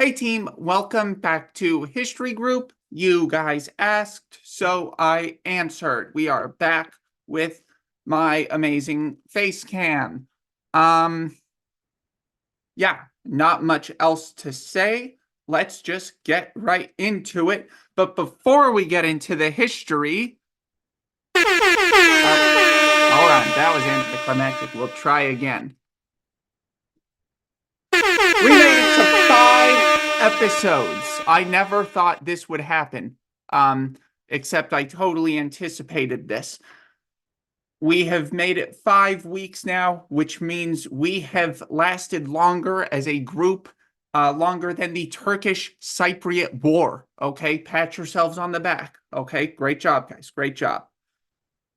Hey team, welcome back to History Group. You guys asked, so I answered. We are back with my amazing face cam. Yeah, not much else to say. Let's just get right into it. But before we get into the history, hold on, that was anticlimactic. We'll try again. We made it to 5 episodes. I never thought this would happen. Except I totally anticipated this. We have made it 5 weeks now, which means we have lasted longer as a group, longer than the Turkish-Cypriot War. Okay, pat yourselves on the back. Okay, great job, guys. Great job.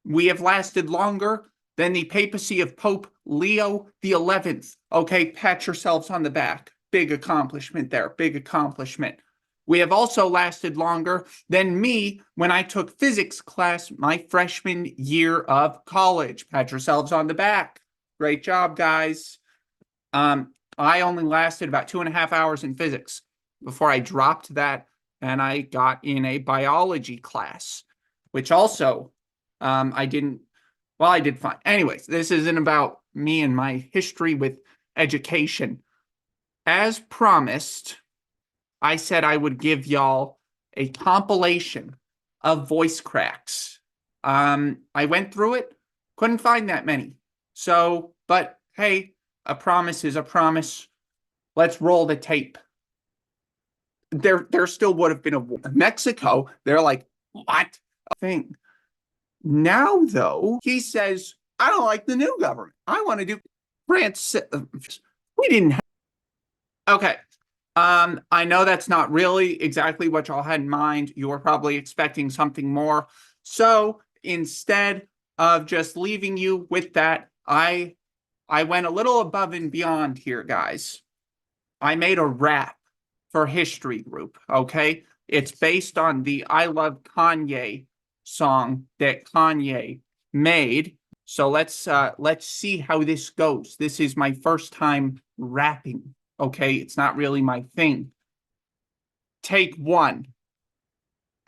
We have lasted longer than the papacy of Pope Leo XI. Okay, pat yourselves on the back. Big accomplishment there. Big accomplishment. We have also lasted longer than me when I took physics class my freshman year of college. Pat yourselves on the back. Great job, guys. I only lasted about 2.5 hours in physics before I dropped that and I got in a biology class, which also I did fine. Anyways, this isn't about me and my history with education. As promised, I said I would give y'all a compilation of voice cracks. I went through it, couldn't find that many. So, but hey, a promise is a promise. Let's roll the tape. There still would have been a war. Mexico, they're like, what? Thing. Now, though, he says, I don't like the new government. I want to do France. We didn't have. Okay. I know that's not really exactly what y'all had in mind. You were probably expecting something more. So instead of just leaving you with that, I went a little above and beyond here, guys. I made a rap for History Group, okay? It's based on the I Love Kanye song that Kanye made. So let's see how this goes. This is my first time rapping. Okay, it's not really my thing. Take 1.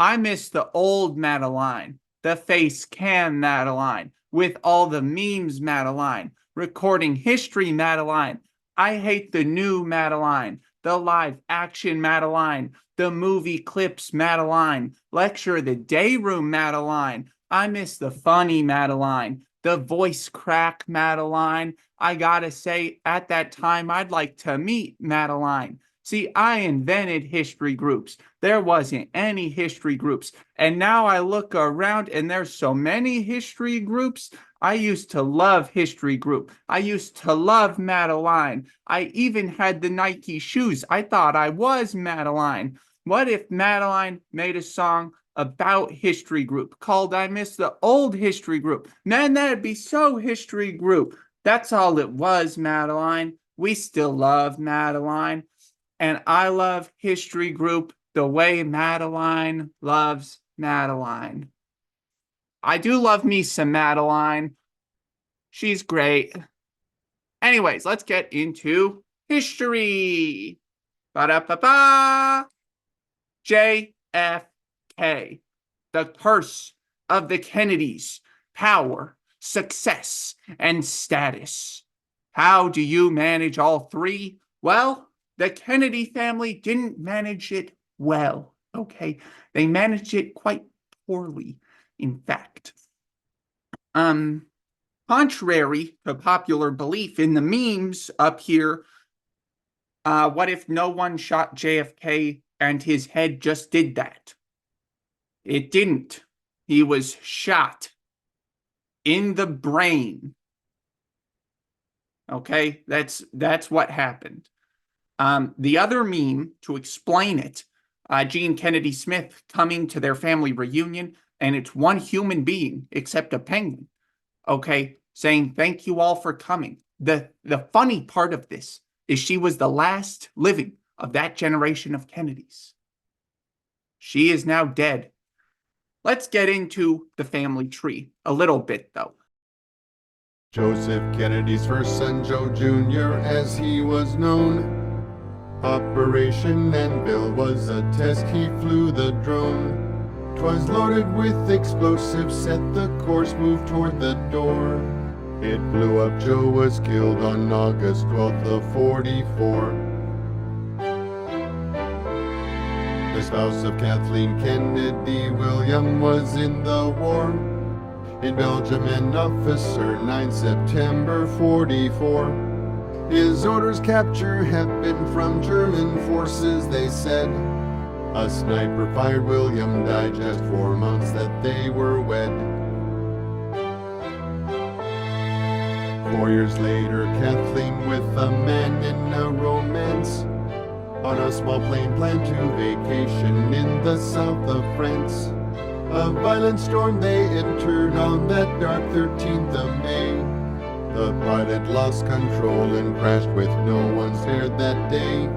I miss the old Madeline, the face cam Madeline, with all the memes Madeline, recording history Madeline. I hate the new Madeline, the live action Madeline, the movie clips Madeline, lecture the day room Madeline. I miss the funny Madeline, the voice crack Madeline. I gotta say, at that time, I'd like to meet Madeline. See, I invented history groups. There wasn't any history groups. And now I look around and there's so many history groups. I used to love History Group. I used to love Madeline. I even had the Nike shoes. I thought I was Madeline. What if Madeline made a song about History Group called I Miss the Old History Group? Man, that'd be so History Group. That's all it was, Madeline. We still love Madeline. And I love History Group the way Madeline loves Madeline. I do love me some Madeline. She's great. Anyways, let's get into history. Ba-da-ba-ba. JFK. The curse of the Kennedys. Power, success, and status. How do you manage all three? Well, the Kennedy family didn't manage it well, okay? They managed it quite poorly, in fact. Contrary to popular belief in the memes up here, what if no one shot JFK and his head just did that? It didn't. He was shot in the brain. Okay, that's what happened. The other meme, to explain it, Gene Kennedy Smith coming to their family reunion, and it's one human being, except a penguin, okay, saying, thank you all for coming. The funny part of this is she was the last living of that generation of Kennedys. She is now dead. Let's get into the family tree a little bit, though. Joseph Kennedy's first son, Joe Jr., as he was known, Operation Anvil was a test, he flew the drone. 'Twas loaded with explosives, set the course, moved toward the door. It blew up, Joe was killed on August 12th of 44. The spouse of Kathleen Kennedy, William, was in the war. In Belgium, an officer, 9 September 44. His orders capture happened from German forces, they said. A sniper fired, William died just 4 months that they were wed. 4 years later, Kathleen with a man in a romance. On a small plane planned to vacation in the south of France. A violent storm they entered on that dark 13th of May. The pilot lost control and crashed with no one spared that day.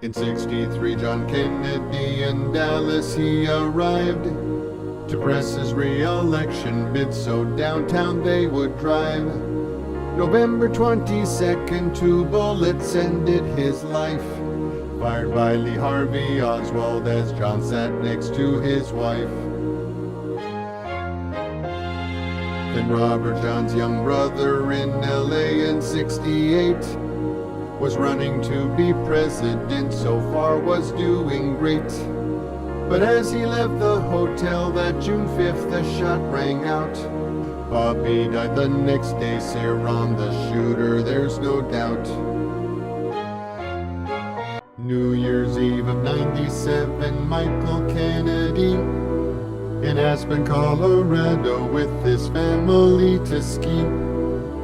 In 63, John Kennedy in Dallas he arrived to press his re-election bid, so downtown they would drive. November 22nd, 2 bullets ended his life, fired by Lee Harvey Oswald as John sat next to his wife. Then Robert John's young brother in LA in 68 was running to be president, so far was doing great. But as he left the hotel that June 5th, the shot rang out. Bobby died the next day, Saron the shooter, there's no doubt. New Year's Eve of 97, Michael Kennedy in Aspen, Colorado with his family to ski.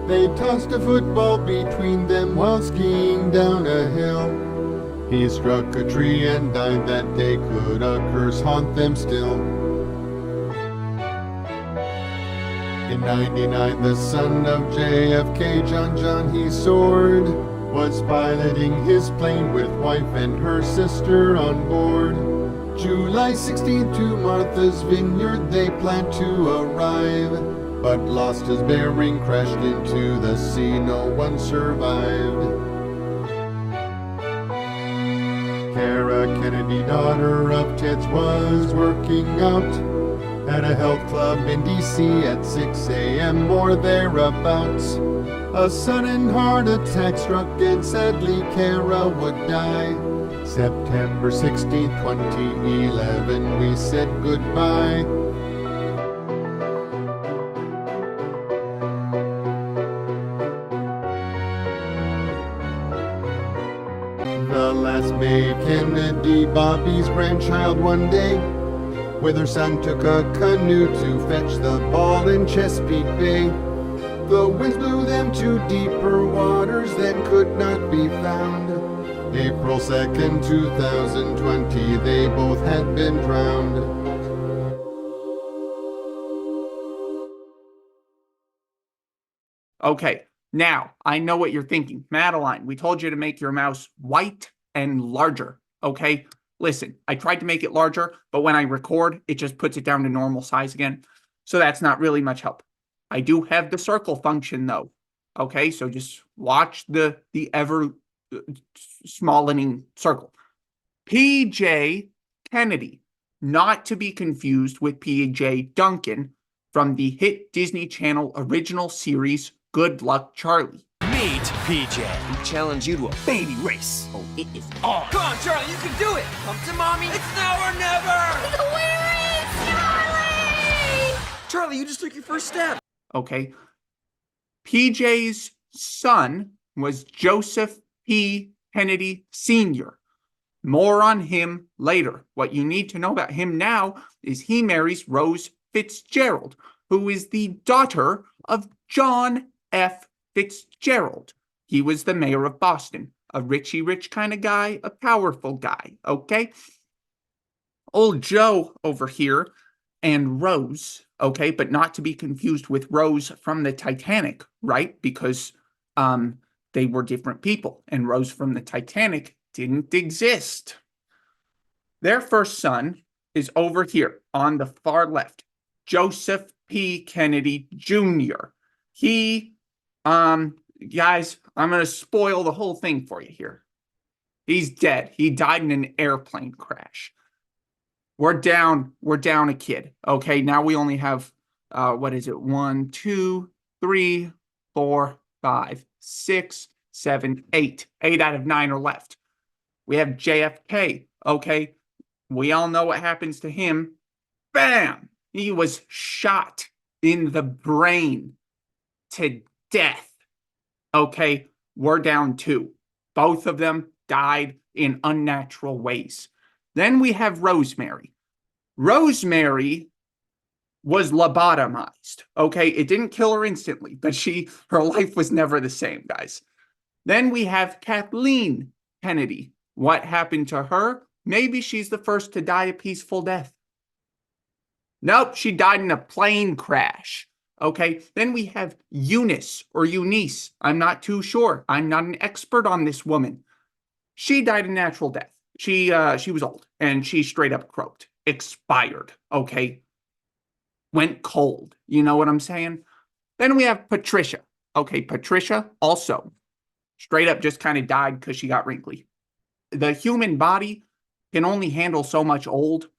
They tossed a football between them while skiing down a hill. He struck a tree and died that day, could a curse haunt them still? In 99, the son of JFK, John he soared, was piloting his plane with wife and her sister on board. July 16th to Martha's Vineyard they planned to arrive, but lost his bearing, crashed into the sea, no one survived. Kara Kennedy, daughter of Ted's, was working out at a health club in DC at 6 a.m. or thereabouts. A sudden heart attack struck and sadly Kara would die. September 16th, 2011, we said goodbye. The last May Kennedy, Bobby's grandchild, one day with her son took a canoe to fetch the ball in Chesapeake Bay. The winds blew them to deeper waters that could not be found. April 2nd, 2020, they both had been drowned. Okay, now I know what you're thinking. Madeline, we told you to make your mouse white and larger, okay? Listen, I tried to make it larger, but when I record, it just puts it down to normal size again. So that's not really much help. I do have the circle function though, okay? So just watch the ever smallening circle. PJ Kennedy, not to be confused with PJ Duncan from the hit Disney Channel original series Good Luck Charlie. Meet PJ. We challenge you to a baby race. Oh, it is on. Come on, Charlie, you can do it. Come to mommy. It's now or never. The winner is Charlie! Charlie, you just took your first step. Okay. PJ's son was Joseph P. Kennedy Sr. More on him later. What you need to know about him now is he marries Rose Fitzgerald, who is the daughter of John F. Fitzgerald. He was the mayor of Boston, a richy rich kind of guy, a powerful guy, okay? Old Joe over here and Rose, okay, but not to be confused with Rose from the Titanic, right? Because they were different people, and Rose from the Titanic didn't exist. Their first son is over here on the far left. Joseph P. Kennedy Jr. He, guys, I'm going to spoil the whole thing for you here. He's dead. He died in an airplane crash. We're down a kid. Okay, now we only have, what is it? 1, 2, 3, 4, 5, 6, 7, 8. 8 out of 9 are left. We have JFK. Okay, we all know what happens to him. Bam! He was shot in the brain to death. Okay, we're down 2. Both of them died in unnatural ways. Then we have Rosemary. Rosemary was lobotomized. Okay, it didn't kill her instantly, but her life was never the same, guys. Then we have Kathleen Kennedy. What happened to her? Maybe she's the first to die a peaceful death. Nope, she died in a plane crash. Okay, then we have Eunice or Eunice. I'm not too sure. I'm not an expert on this woman. She died a natural death. She was old and she straight up croaked. Expired. Okay. Went cold. You know what I'm saying? Then we have Patricia. Okay, Patricia also straight up just kind of died because she got wrinkly. The human body can only handle so much old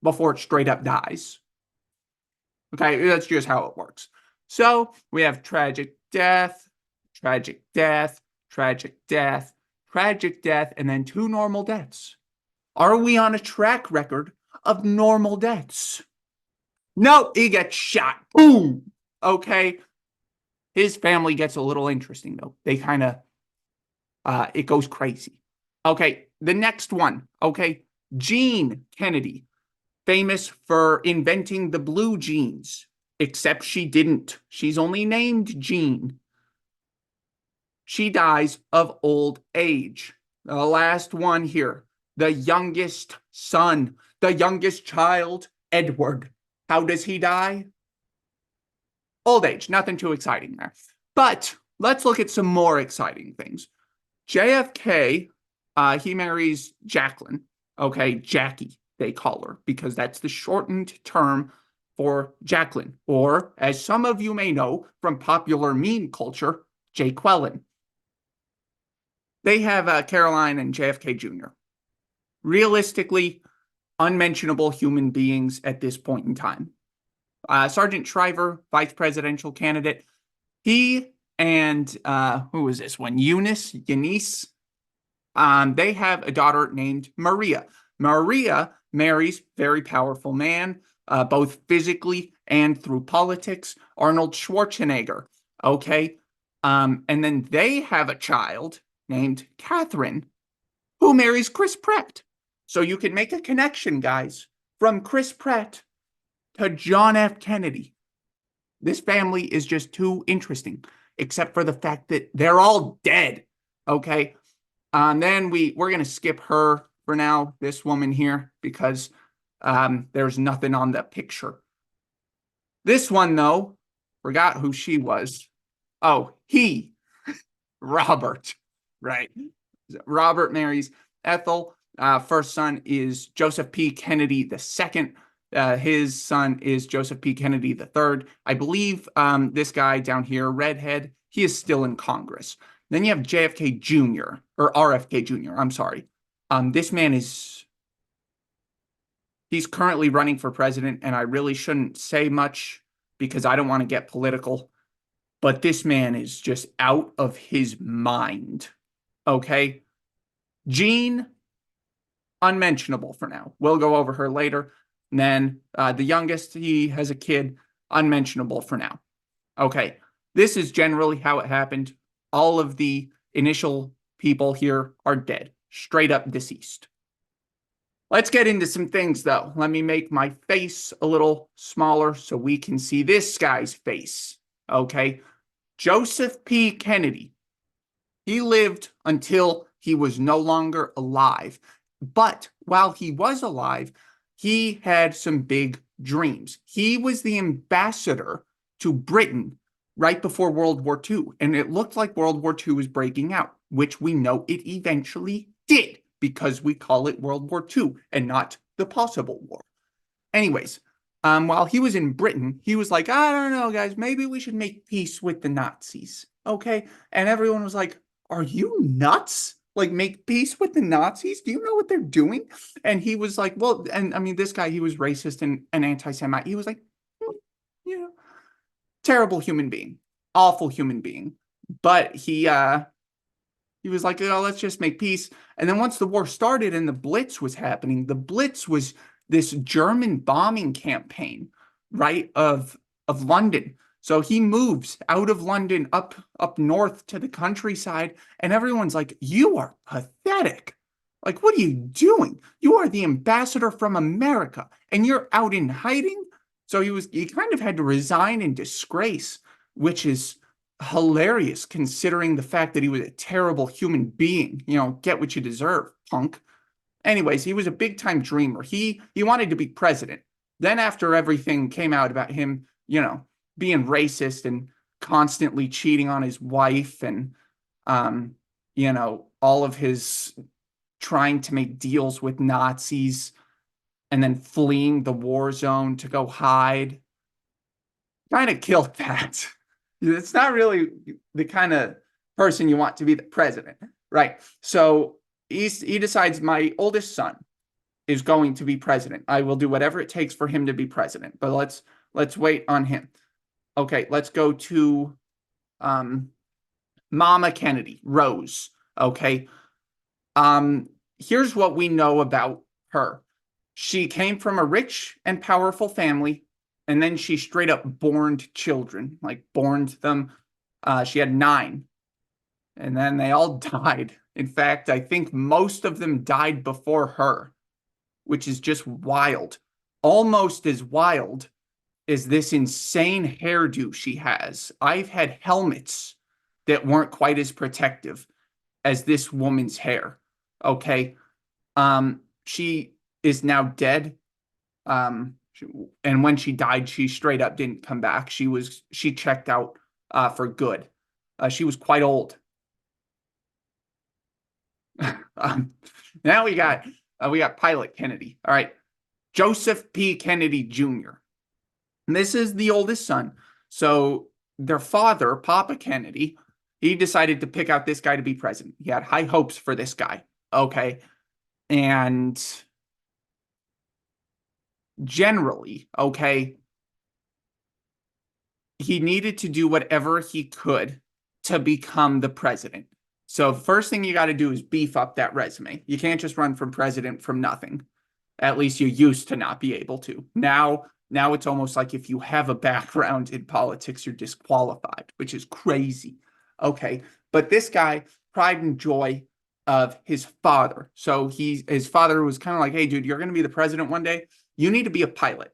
before it straight up dies. Okay, that's just how it works. So we have tragic death, tragic death, tragic death, tragic death, and then 2 normal deaths. Are we on a track record of normal deaths? No, he gets shot. Boom. Okay. His family gets a little interesting, though. They kind of, it goes crazy. Okay, the next one. Okay, Jean Kennedy. Famous for inventing the blue jeans, except she didn't. She's only named Jean. She dies of old age. The last one here, the youngest son, the youngest child, Edward. How does he die? Old age, nothing too exciting there. But let's look at some more exciting things. JFK, he marries Jacqueline. Okay, Jackie, they call her, because that's the shortened term for Jacqueline, or as some of you may know from popular meme culture, Jaqueline. They have Caroline and JFK Jr. Realistically, unmentionable human beings at this point in time. Sergeant Shriver, vice presidential candidate, he and, who was this one? Eunice, they have a daughter named Maria. Maria marries very powerful man, both physically and through politics, Arnold Schwarzenegger. Okay. And then they have a child named Catherine who marries Chris Pratt. So you can make a connection, guys, from Chris Pratt to John F. Kennedy. This family is just too interesting, except for the fact that they're all dead. Okay. Then we're going to skip her for now, this woman here, because there's nothing on the picture. This one, though, forgot who she was. Oh, Robert, right? Robert marries Ethel. First son is Joseph P. Kennedy II. His son is Joseph P. Kennedy III. I believe this guy down here, redhead, he is still in Congress. Then you have JFK Jr., or RFK Jr., I'm sorry. This man he's currently running for president, and I really shouldn't say much because I don't want to get political, but this man is just out of his mind, okay? Jean, unmentionable for now. We'll go over her later. And then the youngest, he has a kid, unmentionable for now. Okay, this is generally how it happened. All of the initial people here are dead, straight up deceased. Let's get into some things, though. Let me make my face a little smaller so we can see this guy's face, okay? Joseph P. Kennedy. He lived until he was no longer alive. But while he was alive, he had some big dreams. He was the ambassador to Britain right before World War II, and it looked like World War II was breaking out, which we know it eventually did, because we call it World War II and not the possible war. Anyways, while he was in Britain, he was like, I don't know, guys, maybe we should make peace with the Nazis. Okay. And everyone was like, are you nuts? Like, make peace with the Nazis? Do you know what they're doing? And he was like, well, and I mean, this guy, he was racist and an anti-Semite. He was like, you know, terrible human being, awful human being. But he was like, oh, let's just make peace. And then once the war started and the Blitz was happening, the Blitz was this German bombing campaign, right, of London. So he moves out of London up north to the countryside, and everyone's like, you are pathetic. Like, what are you doing? You are the ambassador from America, and you're out in hiding. So he kind of had to resign in disgrace, which is hilarious considering the fact that he was a terrible human being. You know, get what you deserve, punk. Anyways, he was a big time dreamer. He wanted to be president. Then after everything came out about him, you know, being racist and constantly cheating on his wife and you know, all of his trying to make deals with Nazis and then fleeing the war zone to go hide, kind of killed that. It's not really the kind of person you want to be the president, right? So he decides, my oldest son is going to be president. I will do whatever it takes for him to be president, but let's wait on him. Okay, let's go to Mama Kennedy, Rose. Okay. Here's what we know about her. She came from a rich and powerful family, and then she straight up borned children, like borned them. She had 9, and then they all died. In fact, I think most of them died before her, which is just wild. Almost as wild as this insane hairdo she has. I've had helmets that weren't quite as protective as this woman's hair. Okay. She is now dead. And when she died, she straight up didn't come back. She checked out for good. She was quite old. Now we got Pilot Kennedy. All right. Joseph P. Kennedy Jr. And this is the oldest son. So their father, Papa Kennedy, he decided to pick out this guy to be president. He had high hopes for this guy. Okay. And generally, okay, he needed to do whatever he could to become the president. So first thing you got to do is beef up that resume. You can't just run for president from nothing. At least you used to not be able to. Now it's almost like if you have a background in politics, you're disqualified, which is crazy. Okay, but this guy, pride and joy of his father. So his father was kind of like, hey, dude, you're going to be the president one day. You need to be a pilot.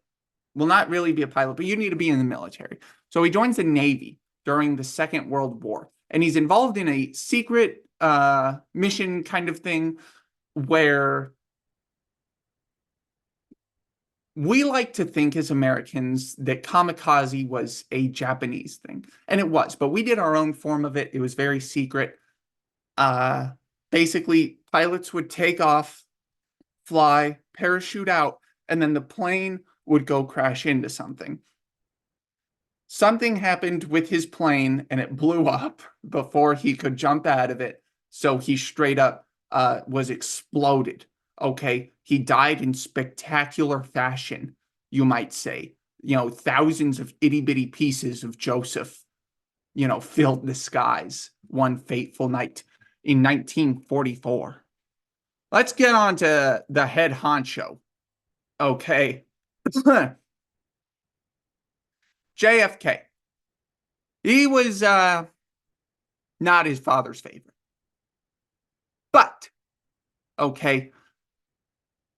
Well, not really be a pilot, but you need to be in the military. So he joins the Navy during the Second World War. And he's involved in a secret mission kind of thing where we like to think as Americans that kamikaze was a Japanese thing. And it was, but we did our own form of it. It was very secret. Basically, pilots would take off, fly, parachute out, and then the plane would go crash into something. Something happened with his plane and it blew up before he could jump out of it. So he straight up was exploded. Okay. He died in spectacular fashion, you might say. You know, thousands of itty bitty pieces of Joseph, you know, filled the skies one fateful night in 1944. Let's get on to the head honcho. Okay. JFK. He was not his father's favorite. But, okay,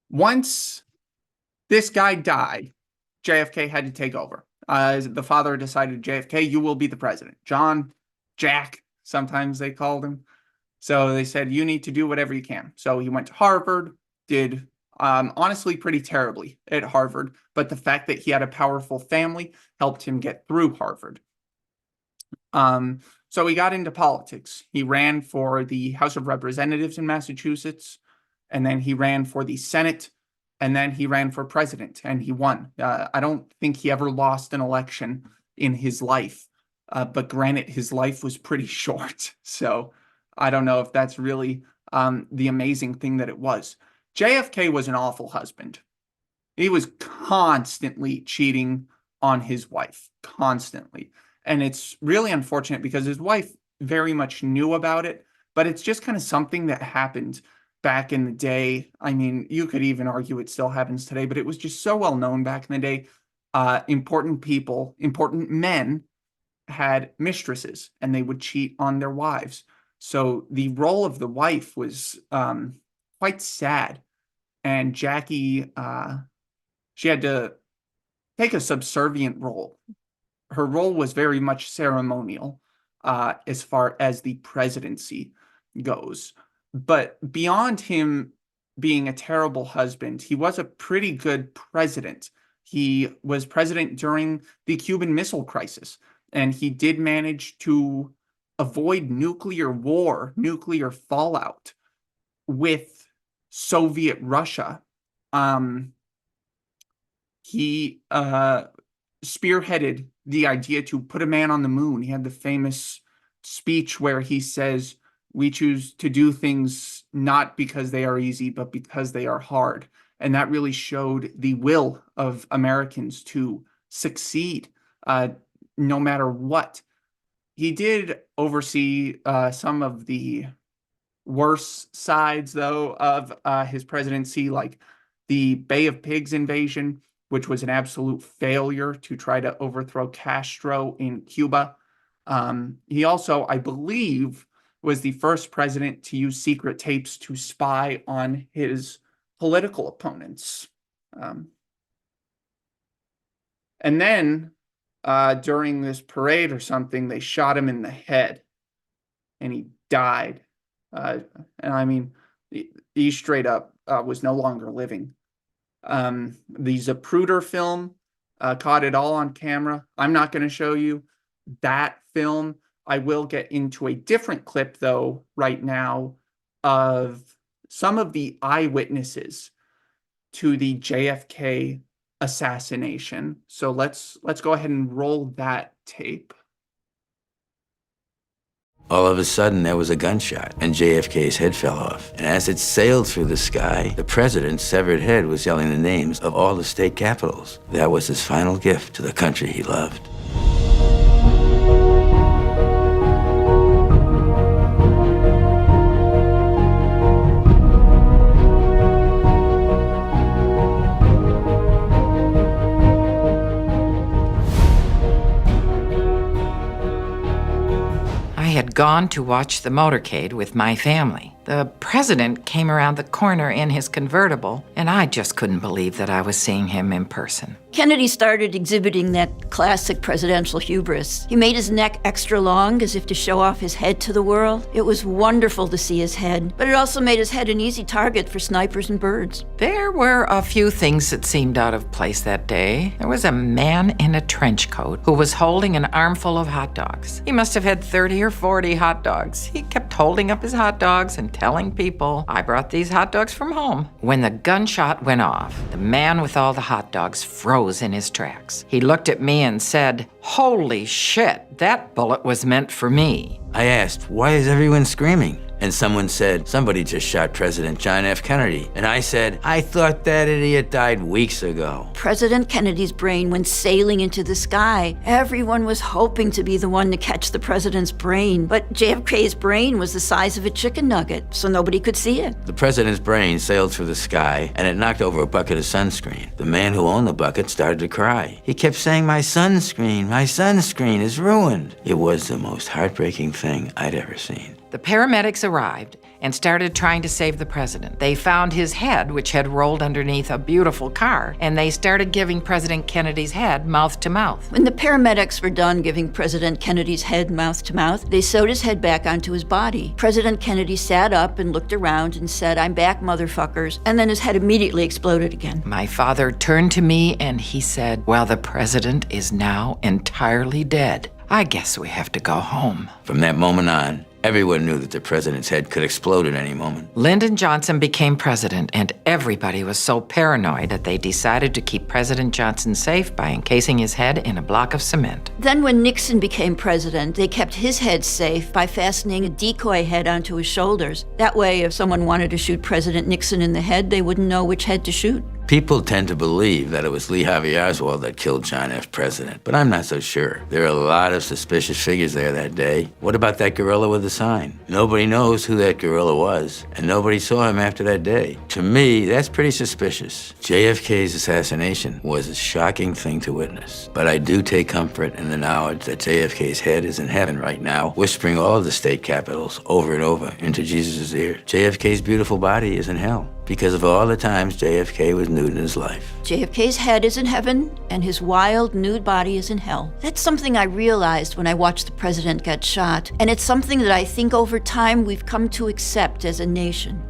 once this guy died, JFK had to take over. The father decided, JFK, you will be the president. John, Jack, sometimes they called him. So they said, you need to do whatever you can. So he went to Harvard, did honestly pretty terribly at Harvard, but the fact that he had a powerful family helped him get through Harvard. So he got into politics. He ran for the House of Representatives in Massachusetts, and then he ran for the Senate And then he ran for president and he won. I don't think he ever lost an election in his life. But granted, his life was pretty short. So I don't know if that's really the amazing thing that it was. JFK was an awful husband. He was constantly cheating on his wife, constantly. And it's really unfortunate because his wife very much knew about it, but it's just kind of something that happened back in the day. I mean, you could even argue it still happens today, but it was just so well known back in the day. Important people, important men had mistresses and they would cheat on their wives. So the role of the wife was quite sad. And Jackie, she had to take a subservient role. Her role was very much ceremonial as far as the presidency goes. But beyond him being a terrible husband, he was a pretty good president. He was president during the Cuban Missile Crisis, and he did manage to avoid nuclear war, nuclear fallout with Soviet Russia. He spearheaded the idea to put a man on the moon. He had the famous speech where he says, "We choose to do things not because they are easy, but because they are hard." And that really showed the will of Americans to succeed no matter what. He did oversee some of the worst sides, though, of his presidency, like the Bay of Pigs invasion, which was an absolute failure to try to overthrow Castro in Cuba. He also, I believe, was the first president to use secret tapes to spy on his political opponents. And then during this parade or something, they shot him in the head and he died. And I mean, he straight up was no longer living. The Zapruder film caught it all on camera. I'm not going to show you that film. I will get into a different clip, though, right now of some of the eyewitnesses to the JFK assassination. So let's go ahead and roll that tape. All of a sudden, there was a gunshot, and JFK's head fell off. And as it sailed through the sky, the president's severed head was yelling the names of all the state capitals. That was his final gift to the country he loved. I had gone to watch the motorcade with my family. The president came around the corner in his convertible, and I just couldn't believe that I was seeing him in person. Kennedy started exhibiting that classic presidential hubris. He made his neck extra long as if to show off his head to the world. It was wonderful to see his head, but it also made his head an easy target for snipers and birds. There were a few things that seemed out of place that day. There was a man in a trench coat who was holding an armful of hot dogs. He must have had 30 or 40 hot dogs. He kept holding up his hot dogs and telling people, "I brought these hot dogs from home." When the gunshot went off, the man with all the hot dogs froze in his tracks. He looked at me and said, "Holy shit, that bullet was meant for me." I asked, "Why is everyone screaming?" And someone said, "Somebody just shot President John F. Kennedy." And I said, "I thought that idiot died weeks ago." President Kennedy's brain went sailing into the sky. Everyone was hoping to be the one to catch the president's brain, but JFK's brain was the size of a chicken nugget, so nobody could see it. The president's brain sailed through the sky, and it knocked over a bucket of sunscreen. The man who owned the bucket started to cry. He kept saying, my sunscreen is ruined." It was the most heartbreaking thing I'd ever seen. The paramedics arrived and started trying to save the president. They found his head, which had rolled underneath a beautiful car, and they started giving President Kennedy's head mouth to mouth. When the paramedics were done giving President Kennedy's head mouth to mouth, they sewed his head back onto his body. President Kennedy sat up and looked around and said, "I'm back, motherfuckers," and then his head immediately exploded again. My father turned to me and he said, "Well, the president is now entirely dead. I guess we have to go home." From that moment on, Everyone knew that the president's head could explode at any moment. Lyndon Johnson became president, and everybody was so paranoid that they decided to keep President Johnson safe by encasing his head in a block of cement. Then, when Nixon became president, they kept his head safe by fastening a decoy head onto his shoulders. That way, if someone wanted to shoot President Nixon in the head, they wouldn't know which head to shoot. People tend to believe that it was Lee Harvey Oswald that killed John F. President, but I'm not so sure. There are a lot of suspicious figures there that day. What about that gorilla with the sign? Nobody knows who that gorilla was, and nobody saw him after that day. To me, that's pretty suspicious. JFK's assassination was a shocking thing to witness, but I do take comfort in the knowledge that JFK's head is in heaven right now, whispering all of the state capitals over and over into Jesus' ear. JFK's beautiful body is in hell because of all the times JFK was nude in his life. JFK's head is in heaven, and his wild, nude body is in hell. That's something I realized when I watched the president get shot, and it's something that I think over time we've come to accept as a nation.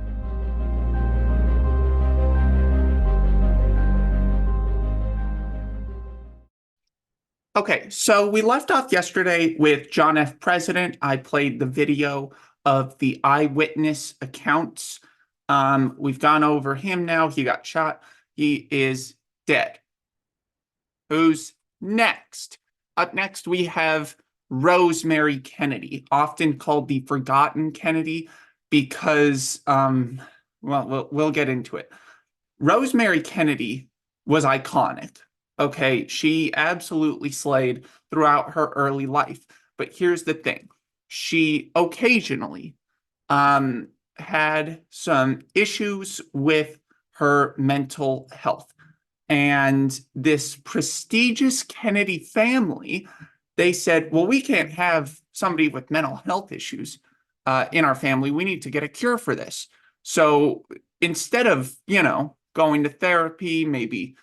Okay, so we left off yesterday with John F. President. I played the video of the eyewitness accounts. We've gone over him now. He got shot. He is dead. Who's next? Up next, we have Rosemary Kennedy, often called the Forgotten Kennedy because, well, we'll get into it. Rosemary Kennedy was iconic. Okay, she absolutely slayed throughout her early life. But here's the thing. She occasionally had some issues with her mental health. And this prestigious Kennedy family, they said, well, we can't have somebody with mental health issues in our family. We need to get a cure for this. So instead of, going to therapy, maybe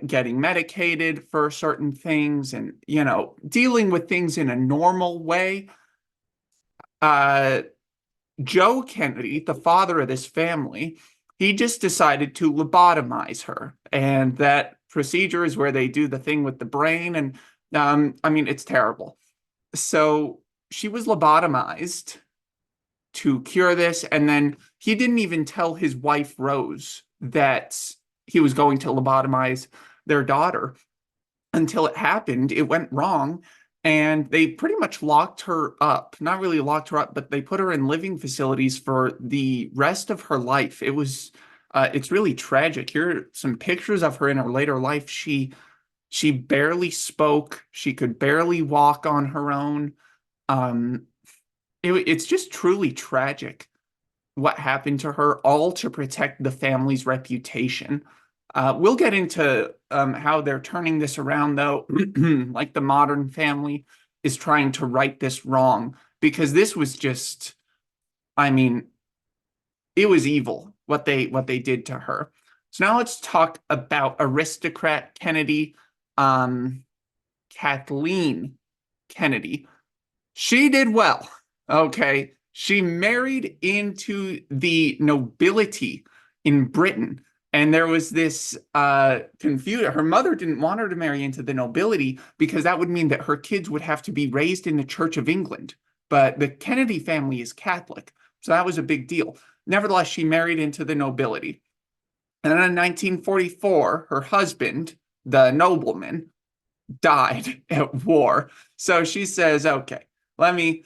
getting medicated for certain things and, dealing with things in a normal way, Joe Kennedy, the father of this family, he just decided to lobotomize her. And that procedure is where they do the thing with the brain. And it's terrible. So she was lobotomized to cure this. And then he didn't even tell his wife, Rose, that he was going to lobotomize their daughter until it happened. It went wrong. And they pretty much locked her up. Not really locked her up, but they put her in living facilities for the rest of her life. It was, it's really tragic. Here are some pictures of her in her later life. She barely spoke. She could barely walk on her own. It's just truly tragic what happened to her, all to protect the family's reputation. We'll get into how they're turning this around, though, like the modern family is trying to right this wrong, because this was just, it was evil what they did to her. So now let's talk about aristocrat Kennedy, Kathleen Kennedy. She did well, okay? She married into the nobility in Britain. And there was this confusion. Her mother didn't want her to marry into the nobility because that would mean that her kids would have to be raised in the Church of England. But the Kennedy family is Catholic, so that was a big deal. Nevertheless, she married into the nobility. And then in 1944, her husband, the nobleman, died at war. So she says, okay, let me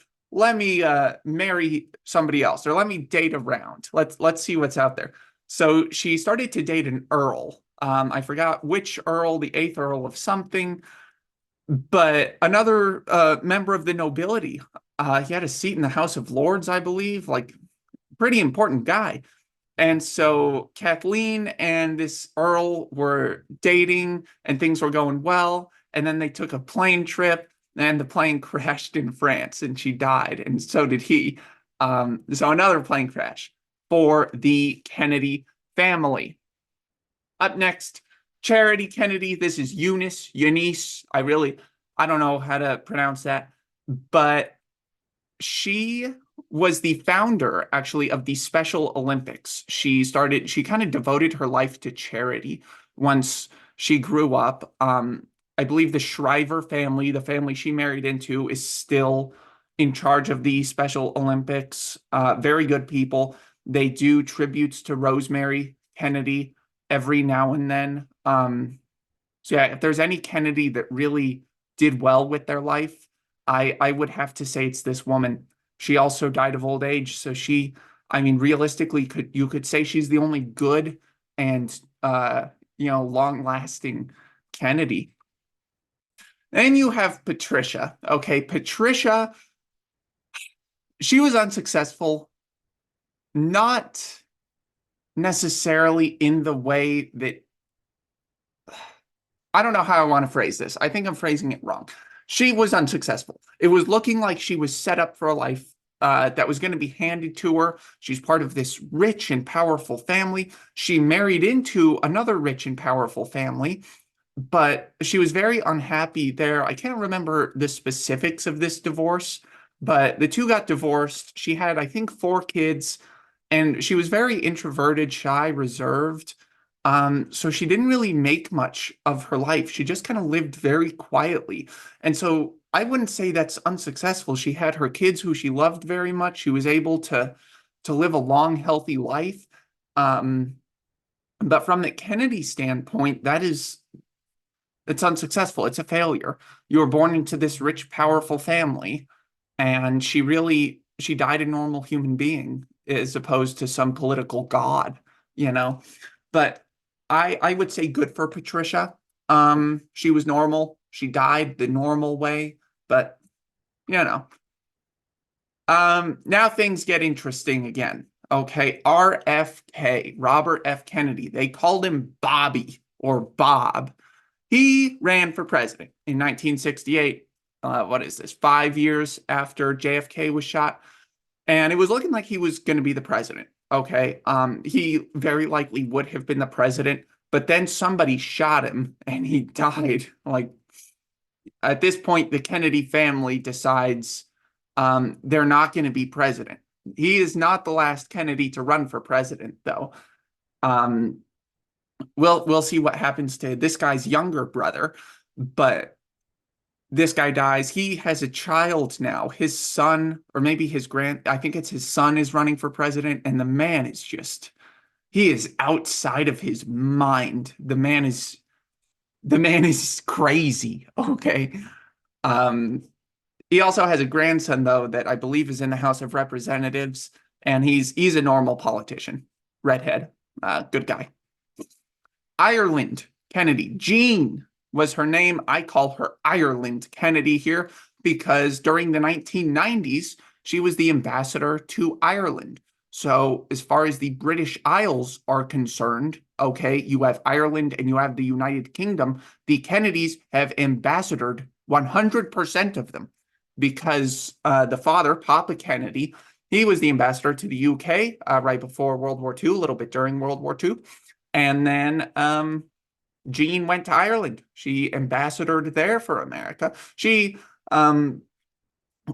marry somebody else, or let me date around. Let's see what's out there. So she started to date an earl. I forgot which earl, the 8th Earl of something, but another member of the nobility. He had a seat in the House of Lords, I believe, like pretty important guy. And so Kathleen and this earl were dating and things were going well. And then they took a plane trip and the plane crashed in France and she died. And so did he. So another plane crash for the Kennedy family. Up next, Charity Kennedy. This is Eunice. I don't know how to pronounce that, but she was the founder, actually, of the Special Olympics. She kind of devoted her life to charity once she grew up. I believe the Shriver family, the family she married into, is still in charge of the Special Olympics. Very good people. They do tributes to Rosemary Kennedy every now and then. So yeah, if there's any Kennedy that really did well with their life, I would have to say it's this woman. She also died of old age, so I mean, realistically, you could say she's the only good and long-lasting Kennedy. Then you have Patricia. Okay, Patricia, she was unsuccessful, not necessarily in the way that, I don't know how I want to phrase this. I think I'm phrasing it wrong. She was unsuccessful. It was looking like she was set up for a life that was going to be handed to her. She's part of this rich and powerful family. She married into another rich and powerful family, but she was very unhappy there. I can't remember the specifics of this divorce, but the two got divorced. She had, I think, 4 kids, and she was very introverted, shy, reserved. So she didn't really make much of her life. She just kind of lived very quietly. And so I wouldn't say that's unsuccessful. She had her kids who she loved very much. She was able to live a long, healthy life. But from the Kennedy standpoint, it's unsuccessful. It's a failure. You were born into this rich, powerful family, and she died a normal human being as opposed to some political god, But I would say good for Patricia. She was normal. She died the normal way, but now things get interesting again. Okay, RFK, Robert F. Kennedy. They called him Bobby or Bob. He ran for president in 1968. What is this? 5 years after JFK was shot. And it was looking like he was going to be the president. Okay. He very likely would have been the president, but then somebody shot him and he died. Like, at this point, the Kennedy family decides they're not going to be president. He is not the last Kennedy to run for president, though. We'll see what happens to this guy's younger brother, but this guy dies. He has a child now. His son, or maybe I think it's his son, is running for president, and the man is he is outside of his mind. The man is crazy. Okay. He also has a grandson, though, that I believe is in the House of Representatives, and he's a normal politician, redhead, good guy. Ireland Kennedy, Jean was her name. I call her Ireland Kennedy here because during the 1990s, she was the ambassador to Ireland. So as far as the British Isles are concerned, okay, you have Ireland and you have the United Kingdom. The Kennedys have ambassadored 100% of them because the father, Papa Kennedy, he was the ambassador to the UK right before World War II, a little bit during World War II. And then Jean went to Ireland. She ambassadored there for America. She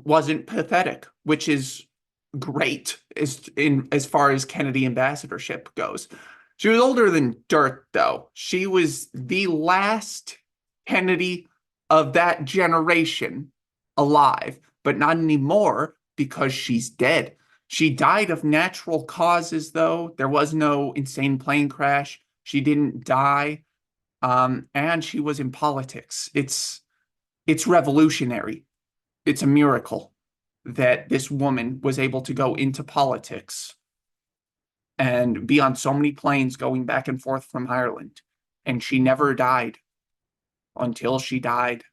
wasn't pathetic, which is great as far as Kennedy ambassadorship goes. She was older than dirt, though. She was the last Kennedy of that generation alive, but not anymore because she's dead. She died of natural causes, though. There was no insane plane crash. She didn't die. And she was in politics. It's revolutionary. It's a miracle that this woman was able to go into politics and be on so many planes going back and forth from Ireland. And she never died until she died.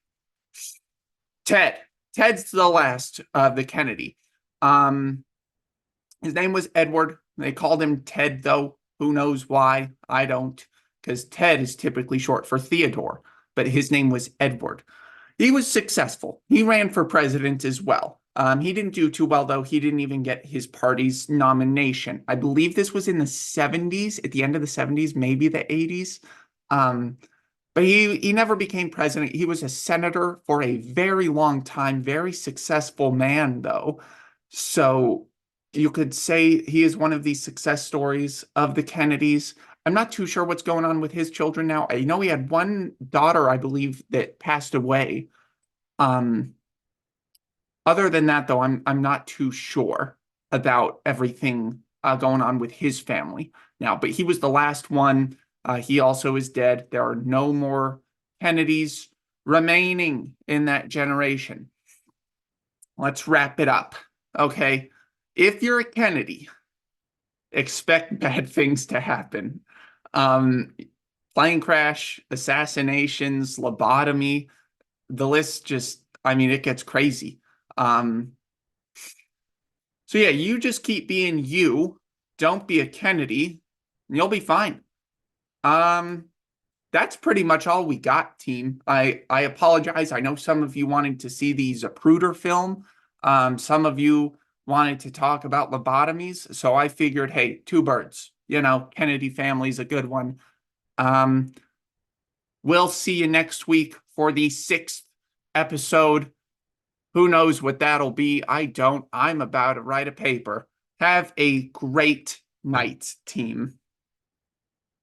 Ted's the last of the Kennedy. His name was Edward. They called him Ted, though. Who knows why? I don't, because Ted is typically short for Theodore, but his name was Edward. He was successful. He ran for president as well. He didn't do too well, though. He didn't even get his party's nomination. I believe this was in the 70s, at the end of the 70s, maybe the 80s. But he never became president. He was a senator for a very long time, very successful man, though. So you could say he is one of the success stories of the Kennedys. I'm not too sure what's going on with his children now. I know he had one daughter, I believe, that passed away. Other than that, though, I'm not too sure about everything going on with his family now. But he was the last one. He also is dead. There are no more Kennedys remaining in that generation. Let's wrap it up. Okay. If you're a Kennedy, expect bad things to happen. Plane crash, assassinations, lobotomy, the list just, I mean, it gets crazy. So yeah, you just keep being you. Don't be a Kennedy, and you'll be fine. That's pretty much all we got, team. I apologize. I know some of you wanted to see the Zapruder film. Some of you wanted to talk about lobotomies. So I figured, hey, two birds. You know, Kennedy family's a good one. We'll see you next week for the 6th episode. Who knows what that'll be? I don't. I'm about to write a paper. Have a great night, team.